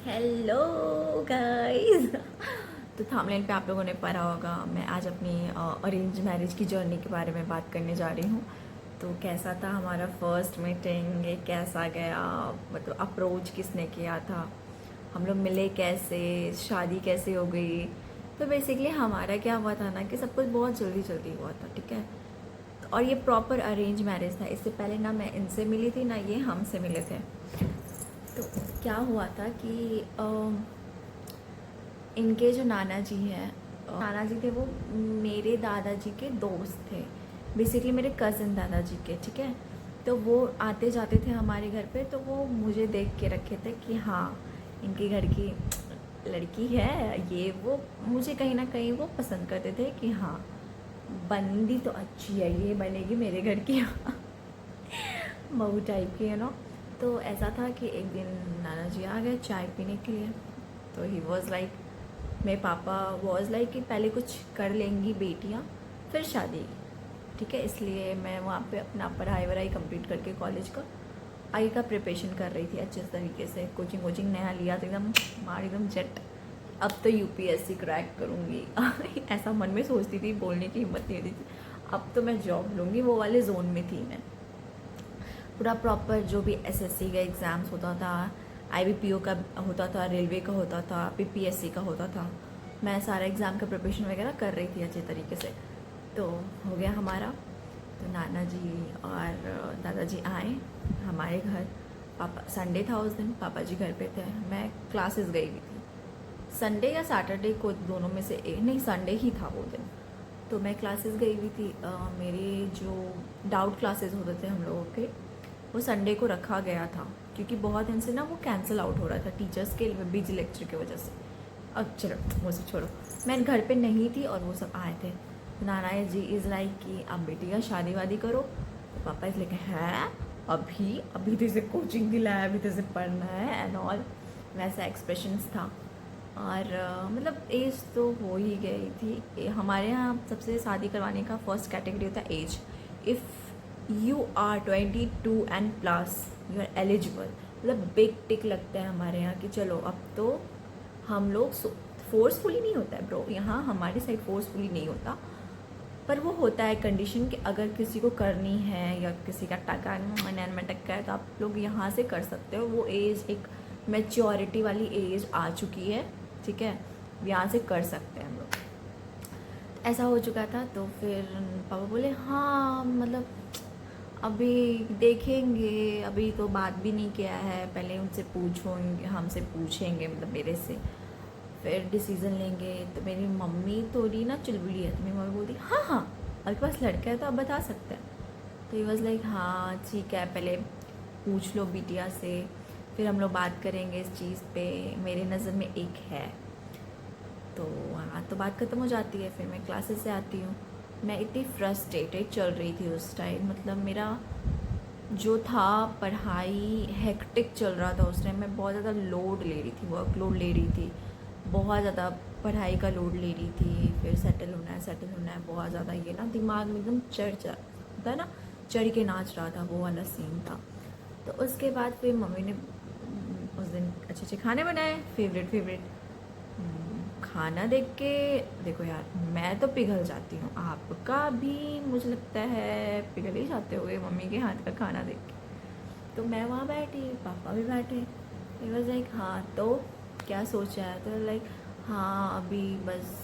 Hello guys. तो thumbnail पे आप लोगों ने पढ़ा होगा, मैं आज अपनी अरेंज मैरिज की जर्नी के बारे में बात करने जा रही हूँ। तो कैसा था हमारा फर्स्ट मीटिंग, ये कैसा गया, मतलब अप्रोच किसने किया था, हम लोग मिले कैसे, शादी कैसे हो गई। तो बेसिकली हमारा क्या हुआ था ना कि सब कुछ बहुत जल्दी जल्दी हुआ था, ठीक है। और ये प्रॉपर अरेंज मैरिज था। इससे पहले ना मैं इनसे मिली थी ना ये हमसे मिले थे। तो क्या हुआ था कि इनके जो नाना जी हैं, नाना जी थे वो मेरे दादाजी के दोस्त थे, बेसिकली मेरे कज़न दादाजी के, ठीक है। तो वो आते जाते थे हमारे घर पे, तो वो मुझे देख के रखे थे कि हाँ इनके घर की लड़की है ये वो। मुझे कहीं ना कहीं वो पसंद करते थे कि हाँ बंदी तो अच्छी है, ये बनेगी मेरे घर की बहू टाइप की, है ना। तो ऐसा था कि एक दिन नाना जी आ गए चाय पीने के लिए। तो ही वॉज लाइक, मेरे पापा वॉज लाइक कि पहले कुछ कर लेंगी बेटियाँ फिर शादी, ठीक है। इसलिए मैं वहाँ पे अपना पढ़ाई वढ़ाई कंप्लीट करके कॉलेज का आगे का प्रिपरेशन कर रही थी अच्छे तरीके से। कोचिंग वोचिंग नया लिया तो एकदम मार एकदम जेट, अब तो यूपीएससी क्रैक करूँगी ऐसा मन में सोचती थी, बोलने की हिम्मत नहीं होती थी। अब तो मैं जॉब लूँगी, वो वाले जोन में थी मैं। पूरा प्रॉपर जो भी एसएससी का एग्ज़ाम्स होता था, आईबीपीओ का होता था, रेलवे का होता था, पीपीएससी का होता था, मैं सारा एग्ज़ाम का प्रिपरेशन वगैरह कर रही थी अच्छे तरीके से। तो हो गया हमारा। तो नाना जी और दादाजी आए हमारे घर। पापा, संडे था उस दिन, पापा जी घर पे थे, मैं क्लासेस गई हुई थी। संडे या सैटरडे को दोनों में से एक, नहीं संडे ही था वो दिन। तो मैं क्लासेस गई हुई थी। मेरे जो डाउट क्लासेस होते थे हम लोगों के, वो संडे को रखा गया था क्योंकि बहुत दिन से ना वो कैंसिल आउट हो रहा था टीचर्स के बिजी लेक्चर की वजह से। अब चलो वो सब छोड़ो, मैं घर पे नहीं थी और वो सब आए थे। तो नाना जी इज़ लाइक कि अब बेटी का शादी वादी करो। तो पापा इस लेके हैं अभी अभी तो इसे कोचिंग दिलाया, अभी तो इसे पढ़ना है एंड ऑल, वैसा एक्सप्रेशंस था। और मतलब एज तो हो ही गई थी। हमारे यहाँ सबसे शादी करवाने का फर्स्ट कैटेगरी होता है age. If you are 22 and plus you are eligible, मतलब बिग टिक लगता है हमारे यहाँ कि चलो अब तो हम लोग। फोर्सफुली नहीं होता है ब्रो, यहाँ हमारी साइड फोर्सफुली नहीं होता, पर वो होता है कंडीशन कि अगर किसी को करनी है या किसी का टका नैन में टक्का है तो आप लोग यहाँ से कर सकते हो। वो एज एक मैच्योरिटी वाली एज आ चुकी है, ठीक है, यहाँ से कर सकते हैं हम लोग। ऐसा हो चुका था। तो फिर पापा बोले हाँ मतलब अभी देखेंगे, अभी तो बात भी नहीं किया है, पहले उनसे पूछोगे, हमसे पूछेंगे मतलब मेरे से, फिर डिसीज़न लेंगे। तो मेरी मम्मी थोड़ी ना चुलबुली है, तो मेरी मम्मी बोलती हाँ हाँ आपके पास लड़का है तो आप बता सकते हैं। तो ही वॉज लाइक हाँ ठीक है, पहले पूछ लो बिटिया से, फिर हम लोग बात करेंगे इस चीज़ पे, मेरे नज़र में एक है। तो हाँ, तो बात ख़त्म हो जाती है। फिर मैं क्लासेस से आती हूँ। मैं इतनी फ्रस्ट्रेटेड चल रही थी उस टाइम, मतलब मेरा जो था पढ़ाई हेक्टिक चल रहा था उस टाइम। मैं बहुत ज़्यादा लोड ले रही थी, वर्कलोड ले रही थी, बहुत ज़्यादा पढ़ाई का लोड ले रही थी। फिर सेटल होना है बहुत ज़्यादा, ये ना दिमाग में एकदम चढ़ होता है ना, चढ़ के नाच रहा था, वो वाला सीन था। तो उसके बाद फिर मम्मी ने उस दिन अच्छे अच्छे खाने बनाए, फेवरेट खाना देख के देखो यार मैं तो पिघल जाती हूँ, आपका भी मुझे लगता है पिघल ही जाते होगे मम्मी के हाथ का खाना देख के। तो मैं वहाँ बैठी, पापा भी बैठे। ही वाज लाइक हाँ तो क्या सोचा है, तो लाइक हाँ अभी बस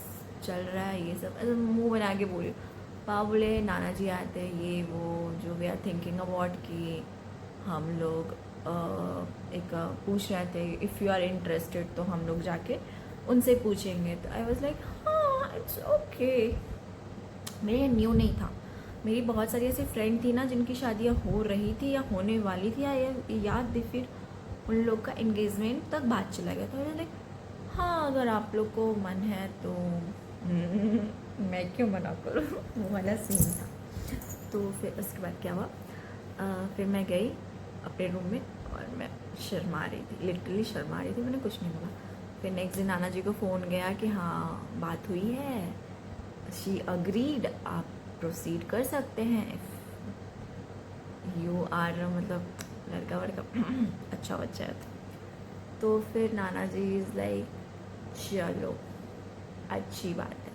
चल रहा है ये सब, ऐसे मुँह बना के बोली। पापा बोले नाना जी आते ये वो, जो वी आर थिंकिंग अबाउट कि हम लोग एक पूछ रहे थे इफ़ यू आर इंटरेस्टेड, तो हम लोग जाके उनसे पूछेंगे। तो आई वॉज लाइक हाँ इट्स ओके। मेरे न्यू नहीं था, मेरी बहुत सारी ऐसी फ्रेंड थी ना जिनकी शादियाँ हो रही थी या होने वाली थी, या याद थी, फिर उन लोग का इंगेजमेंट तक बात चला गया था। लाइक हाँ अगर आप लोग को मन है तो मैं क्यों मना करूँ वो वाला सीन था। तो फिर उसके बाद क्या हुआ, फिर मैं गई अपने रूम में और मैं शर्मा रही थी, लिटरली शर्मा रही थी, मैंने कुछ नहीं बोला। फिर नेक्स्ट दिन नाना जी को फ़ोन गया कि हाँ बात हुई है, शी अग्रीड, आप प्रोसीड कर सकते हैं, यू आर मतलब लड़का वड़का अच्छा बच्चा है। तो फिर नाना जी इज़ लाइक चलो अच्छी बात है।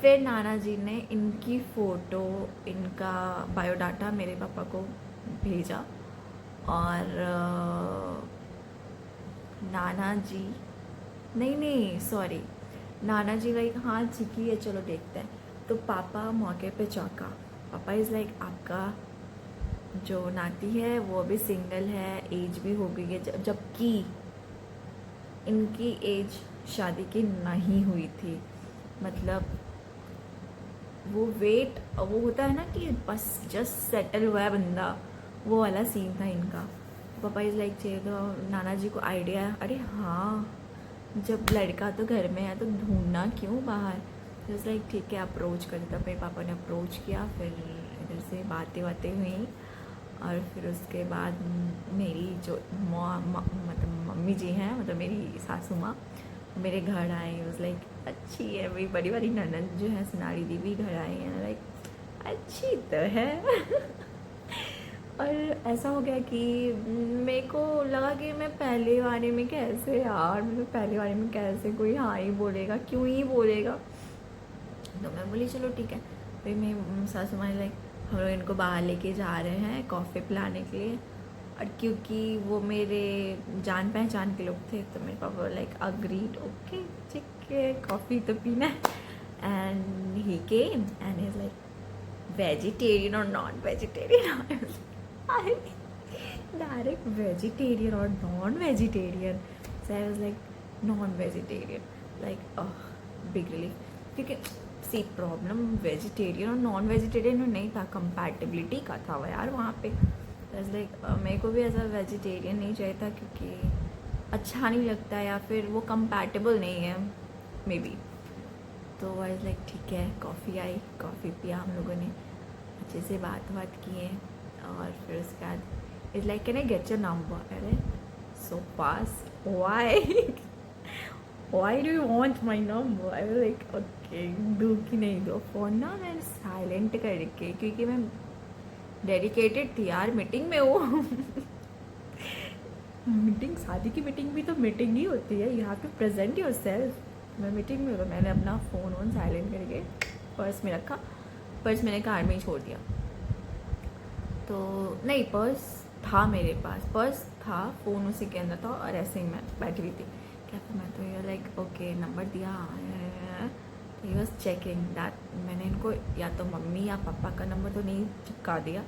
फिर नाना जी ने इनकी फ़ोटो, इनका बायोडाटा मेरे पापा को भेजा और नाना जी नहीं सॉरी, नाना जी लाइक हाँ ठीक है चलो देखते हैं। तो पापा मौके पे चौंका। पापा इज़ लाइक आपका जो नाती है वो अभी सिंगल है, एज भी हो गई है, जबकि इनकी एज शादी की नहीं हुई थी। मतलब वो वेट वो होता है ना कि बस जस्ट सेटल हुआ है बंदा, वो वाला सीन था इनका। पापा इज़ लाइक चाहिए तो नाना जी को आइडिया है, अरे हाँ जब लड़का तो घर में है तो ढूंढना क्यों बाहर। तो इज़ लाइक ठीक है अप्रोच कर दिया। फिर पापा ने अप्रोच किया, फिर इधर से बातें हुई और फिर उसके बाद मेरी जो मतलब मम्मी जी हैं, मतलब मेरी सासू माँ मेरे घर आए। उस लाइक अच्छी है भाई, बड़ी बड़ी ननद जो है सुनारी दी भी घर आई हैं, लाइक अच्छी तो है। और ऐसा हो गया कि मेरे को लगा कि मैं पहले बारे में कैसे यार, मतलब पहले बारे में कैसे कोई हाँ ही बोलेगा, क्यों ही बोलेगा। तो मैं बोली चलो ठीक है। फिर मैं सासू माँ लाइक हम लोग इनको बाहर लेके जा रहे हैं कॉफ़ी पिलाने के लिए। और क्योंकि वो मेरे जान पहचान के लोग थे तो मेरे पापा लाइक अग्रीड, ओके ठीक है कॉफ़ी तो पीना है। And he came and is like vegetarian और नॉन वेजिटेरियन। डायरेक्ट वेजिटेरियन और non vegetarian. So I was like non vegetarian, like big relief. क्योंकि सी प्रॉब्लम वेजिटेरियन और नॉन वेजिटेरियन में नहीं था, कंपैटिबिलिटी का था यार वहाँ पे। लाइक मेरे को भी ऐसा वेजिटेरियन नहीं चाहिए था क्योंकि अच्छा नहीं लगता या फिर वो कंपैटिबल नहीं है मे बी। तो आई लाइक ठीक है, कॉफ़ी आई, कॉफ़ी पिया हम लोगों ने, अच्छे से बात किए। और फिर उसके बाद is like can I get your number. अरे so fast, why why do you want my number. I like okay दो कि नहीं दो। फ़ोन ना मैंने साइलेंट करके, क्योंकि मैं डेडिकेटेड थी यार, मीटिंग में हूँ। मीटिंग, शादी की मीटिंग भी तो मीटिंग ही होती है, you have to present yourself. मैं मीटिंग में, तो मैंने अपना फ़ोन ऑन साइलेंट करके पर्स में रखा, पर्स मैंने कार में ही छोड़ दिया। तो नहीं, पर्स था मेरे पास, पर्स था, फ़ोन उसी के अंदर था और ऐसे ही मैं बैठी हुई थी। क्या फिर मैं तो ये लाइक ओके नंबर दिया, ही वॉज चेकिंग दैट मैंने इनको या तो मम्मी या पापा का नंबर तो नहीं चिपका दिया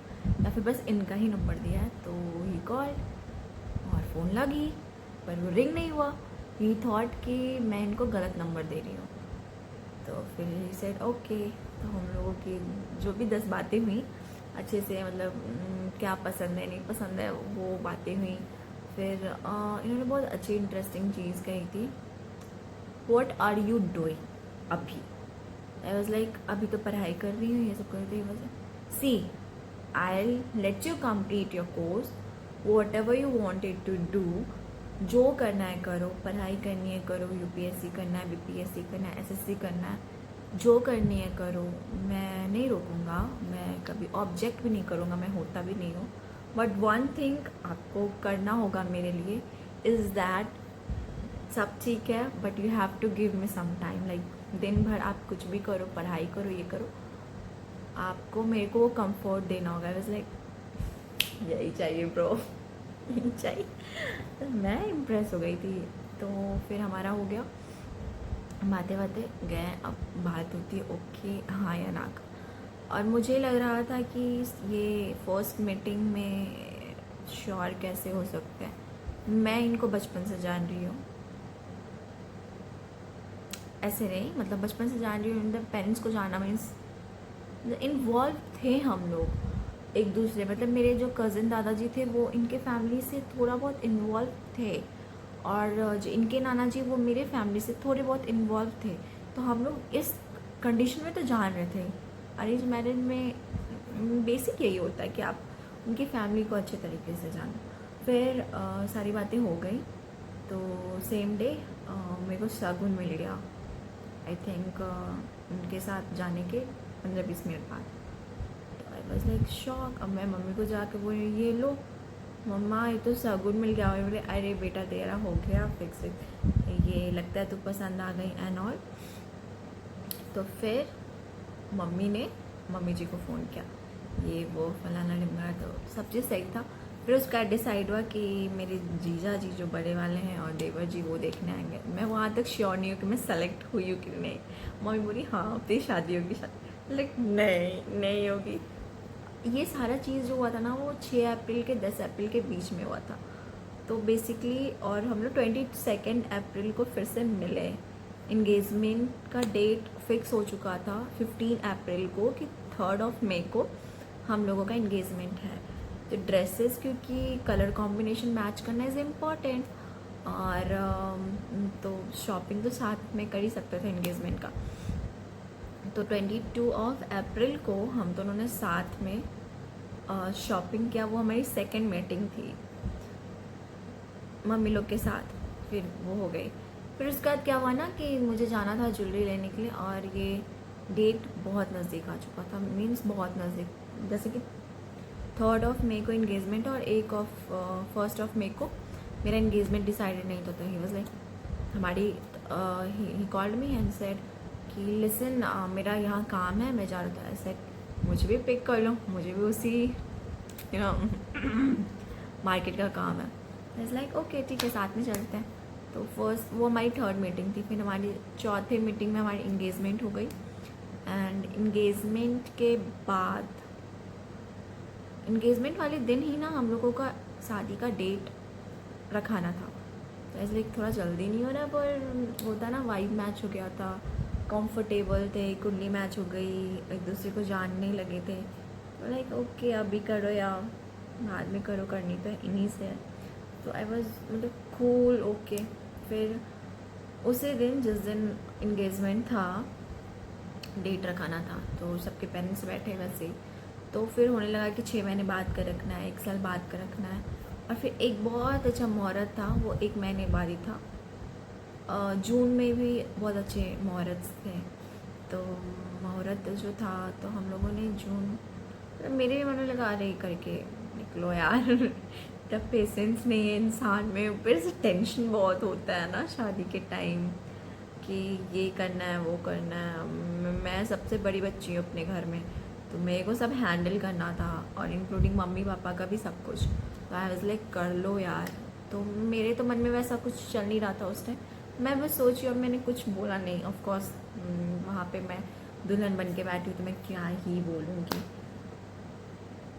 या फिर बस इनका ही नंबर दिया है। तो ही कॉल और फ़ोन लगी पर वो रिंग नहीं हुआ। ही थॉट कि मैं इनको गलत नंबर दे रही हूँ। तो फिर ही सेड ओके। तो हम लोगों की जो भी 10 बातें हुई अच्छे से, मतलब क्या पसंद है नहीं पसंद है वो बातें हुई। फिर इन्होंने बहुत अच्छी इंटरेस्टिंग चीज़ कही थी, व्हाट आर यू डूइंग अभी। आई वॉज लाइक अभी तो पढ़ाई कर रही हूँ, ये सब कर रही हूँ। See I let you complete your course, whatever you wanted to do, जो करना है करो, पढ़ाई करनी है करो, यूपीएससी करना है, बीपीएससी करना है, एसएससी करना है, जो करनी है करो, मैं नहीं रोकूंगा, मैं कभी ऑब्जेक्ट भी नहीं करूँगा, मैं होता भी नहीं हूँ। बट वन थिंग आपको करना होगा मेरे लिए इज़ दैट सब ठीक है but you have to give me some time. Like दिन भर आप कुछ भी करो, पढ़ाई करो, ये करो, आपको मेरे को वो कंफर्ट देना होगा। आई वाज लाइक यही चाहिए ब्रो, यही चाहिए। तो मैं इम्प्रेस हो गई थी। तो फिर हमारा हो गया, बातें गए, अब बात होती है ओके हाँ या ना का। और मुझे लग रहा था कि ये फर्स्ट मीटिंग में श्योर कैसे हो सकते हैं, मैं इनको बचपन से जान रही हूँ, ऐसे नहीं मतलब बचपन से जान रही हूँ, मतलब पेरेंट्स को जानना मीन्स इन्वॉल्व थे हम लोग एक दूसरे, मतलब मेरे जो कज़न दादाजी थे वो इनके फैमिली से थोड़ा बहुत इन्वॉल्व थे और जो इनके नाना जी वो मेरे फैमिली से थोड़े बहुत इन्वॉल्व थे। तो हम लोग इस कंडीशन में तो जान रहे थे। अरेंज मैरिज में बेसिक यही होता है कि आप उनकी फैमिली को अच्छे तरीके से जानो। फिर सारी बातें हो गई तो सेम डे मेरे को शगुन मिल गया, आई थिंक उनके साथ जाने के 15-20 मिनट बाद। तो आई वॉज लाइक शॉक। अब मैं मम्मी को जाके बोली ये लो, मम्मा ये तो शगुन मिल गया। बोले अरे बेटा तेरा हो गया फिक्स, ये लगता है तू पसंद आ गई एंड ऑल। तो फिर मम्मी जी को फ़ोन किया, ये वो फलाना ढिमका, तो सब चीज़ सही था। फिर उसका डिसाइड हुआ कि मेरे जीजा जी जो बड़े वाले हैं और देवर जी वो देखने आएंगे। मैं वहाँ तक श्योर नहीं हूँ कि मैं सेलेक्ट हुई हूँ कि नहीं। मम्मी बोली हाँ तेरी शादी होगी, शादी, लेकिन नहीं होगी। ये सारा चीज़ जो हुआ था ना वो 6 अप्रैल के 10 अप्रैल के बीच में हुआ था। तो बेसिकली और हम लोग 22 अप्रैल को फिर से मिले। इंगेजमेंट का डेट फिक्स हो चुका था 15 अप्रैल को कि 3 मई को हम लोगों का इंगेजमेंट है। तो ड्रेसेस क्योंकि कलर कॉम्बिनेशन मैच करना इज़ इम्पॉर्टेंट, और तो शॉपिंग तो साथ में कर ही सकते थे इंगेजमेंट का। तो 22 अप्रैल को हम दोनों ने साथ में शॉपिंग किया। वो हमारी सेकंड मीटिंग थी मम्मी लोग के साथ, फिर वो हो गई। फिर उसके बाद क्या हुआ ना कि मुझे जाना था ज्वेलरी लेने के लिए, और ये डेट बहुत नज़दीक आ चुका था, मीन्स बहुत नज़दीक, जैसे कि 3 मई को इंगेजमेंट और 1 मई को मेरा इंगेजमेंट डिसाइडेड नहीं था। तो ही वाज लाइक हमारी he called me and said कि लिसन मेरा यहाँ काम है, मैं जा रहा था। ऐसे मुझे भी पिक कर लो, मुझे भी उसी यू नो मार्केट का काम है। इज़ लाइक ओके ठीक है साथ में चलते हैं। तो फर्स्ट वो हमारी 3rd मीटिंग थी। फिर हमारी 4th मीटिंग में हमारी इंगेजमेंट हो गई। एंड इंगेजमेंट के बाद इंगेजमेंट वाले दिन ही ना हम लोगों का शादी का डेट रखाना था। तो ऐसे लाइक थोड़ा जल्दी नहीं हो रहा, पर होता ना वाइब मैच हो गया था, कंफर्टेबल थे, कुंडली मैच हो गई, एक दूसरे को जानने लगे थे। तो लाइक ओके अभी करो या बाद में करो, करनी तो इन्हीं से है। तो आई वॉज मतलब कूल ओके। फिर उसी दिन जिस दिन इंगेजमेंट था डेट रखाना था, तो सबके पेरेंट्स बैठे वैसे ही। तो फिर होने लगा कि 6 महीने बाद कर रखना है, 1 साल बाद कर रखना है। और फिर एक बहुत अच्छा मुहूर्त था, वो 1 महीने बाद ही था। जून में भी बहुत अच्छे मुहूर्त थे। तो मुहूर्त जो था तो हम लोगों ने जून, मेरे भी मन में लगा रही करके निकलो यार तब पेशेंस नहीं है इंसान में, ऊपर से टेंशन बहुत होता है ना शादी के टाइम कि ये करना है वो करना है। मैं सबसे बड़ी बच्ची हूँ अपने घर में, तो मेरे को सब हैंडल करना था, और इंक्लूडिंग मम्मी पापा का भी सब कुछ। तो आई वाज लाइक कर लो यार। तो मेरे तो मन में वैसा कुछ चल नहीं रहा था उस टाइम। मैं बस सोची, और मैंने कुछ बोला नहीं। ऑफ कोर्स वहाँ पे मैं दुल्हन बन के बैठी हूँ तो मैं क्या ही बोलूँगी।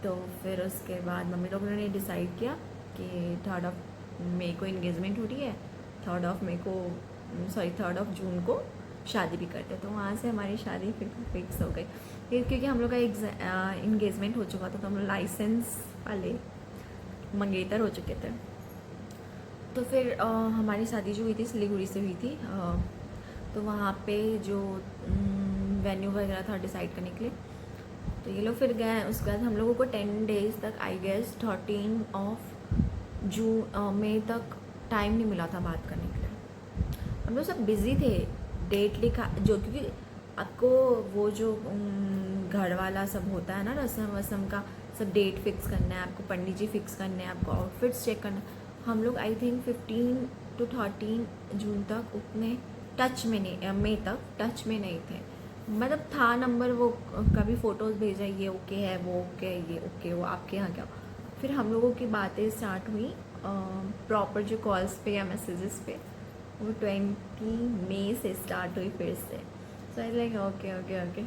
तो फिर उसके बाद मम्मी लोगों ने डिसाइड किया कि 3 मई को इंगेजमेंट हो रही है, 3 जून को शादी भी करते। तो वहाँ से हमारी शादी फिक्स हो गई। फिर क्योंकि हम लोग का इंगेजमेंट हो चुका था, तो हम लोग लाइसेंस वाले मंगेतर हो चुके थे। तो फिर हमारी शादी जो हुई थी सिलीगुड़ी से हुई थी। तो वहाँ पे जो वेन्यू वगैरह था डिसाइड करने के लिए, तो ये लोग फिर गए। उसके बाद हम लोगों को 10 डेज़ तक आई गेस 13 मई तक टाइम नहीं मिला था बात करने के लिए। हम लोग सब बिज़ी थे। डेट लिखा जो, क्योंकि आपको वो जो घर वाला सब होता है ना, रस्म वस्म का सब डेट फिक्स करना है, आपको पंडित जी फिक्स करना है, आपको आउटफिट्स चेक करना है। हम लोग आई थिंक 15 to 13 जून तक उतने टच में नहीं, मई तक टच में नहीं थे। मतलब था नंबर, वो कभी फ़ोटोज़ भेजा, ये ओके है, वो ओके है, ये ओके, वो आपके यहाँ क्या। फिर हम लोगों की बातें स्टार्ट हुई प्रॉपर जो कॉल्स पे या मैसेजेस पे, वो 20 मई से स्टार्ट हुई फिर से। So I like okay okay okay.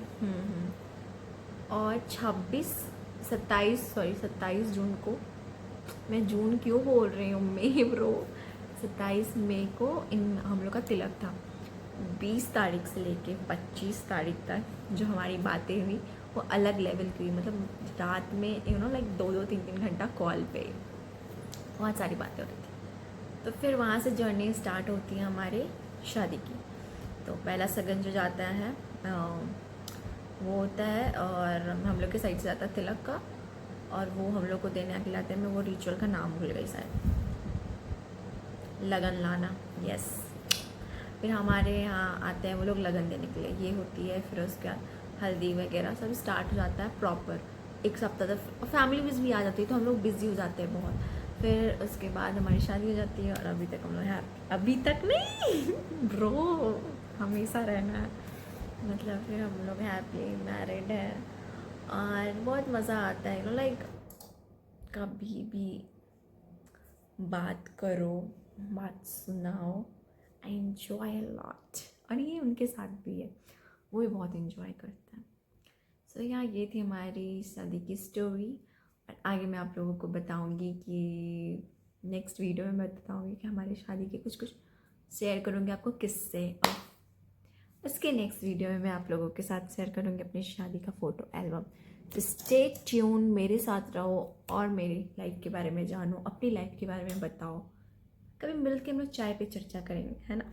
और 27 जून को, मैं जून क्यों बोल रही हूँ, मई ब्रो, 27 मई को हम लोग का तिलक था। 20 तारीख से लेके 25 तारीख तक जो हमारी बातें हुई वो अलग लेवल की हुई। मतलब रात में लाइक 2-3 घंटा कॉल पे बहुत सारी बातें हो रही थी। तो फिर वहाँ से जर्नी स्टार्ट होती है हमारे शादी की। तो पहला सगन जो जाता है वो होता है, और हम लोग के साइड से जाता है तिलक का, और वो हम लोग को देने आके लाते हैं। मैं वो रिचुअल का नाम भूल गई शायद, लगन लाना, यस। फिर हमारे यहाँ आते हैं वो लोग लगन देने के लिए, ये होती है। फिर उसके बाद हल्दी वगैरह सब स्टार्ट हो जाता है प्रॉपर 1 सप्ताह तक। फैमिली भी आ जाती है तो हम लोग बिज़ी हो जाते हैं बहुत। फिर उसके बाद हमारी शादी हो जाती है और अभी तक हम लोग अभी तक नहीं ब्रो, हमेशा रहना है। मतलब फिर हम लोग हैप्पी मैरिड है और बहुत मज़ा आता है, लाइक कभी भी बात करो, बात सुनाओ, आई एन्जॉय अ लॉट। और ये उनके साथ भी है, वो भी बहुत इन्जॉय करते हैं। सो यहाँ ये थी हमारी शादी की स्टोरी। और आगे मैं आप लोगों को बताऊँगी कि नेक्स्ट वीडियो में मैं बताऊँगी कि हमारी शादी के कुछ कुछ शेयर करूँगी आपको किससे। और उसके नेक्स्ट वीडियो में मैं आप लोगों के साथ शेयर करूँगी अपनी शादी का फ़ोटो एल्बम। तो स्टे ट्यून, मेरे साथ रहो और मेरी लाइफ के बारे में जानो, अपनी लाइफ के बारे में बताओ। कभी मिल के हम लोग चाय पे चर्चा करेंगे, है ना।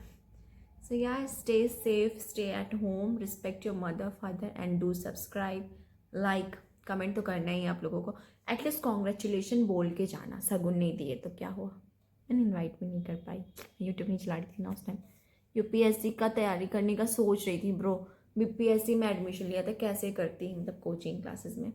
सो यार, stay safe, stay at home, respect your mother father and do subscribe, like, comment तो करना ही है आप लोगों को। एटलीस्ट कॉन्ग्रेचुलेशन बोल के जाना, शगुन नहीं दिए तो क्या हुआ। मैंने इनवाइट भी नहीं कर पाई, यूट्यूब नहीं चला रही थी ना उस टाइम। यूपीएससी का तैयारी करने का सोच रही थी ब्रो, बीपीएससी में एडमिशन लिया था, कैसे करती मतलब कोचिंग क्लासेस में।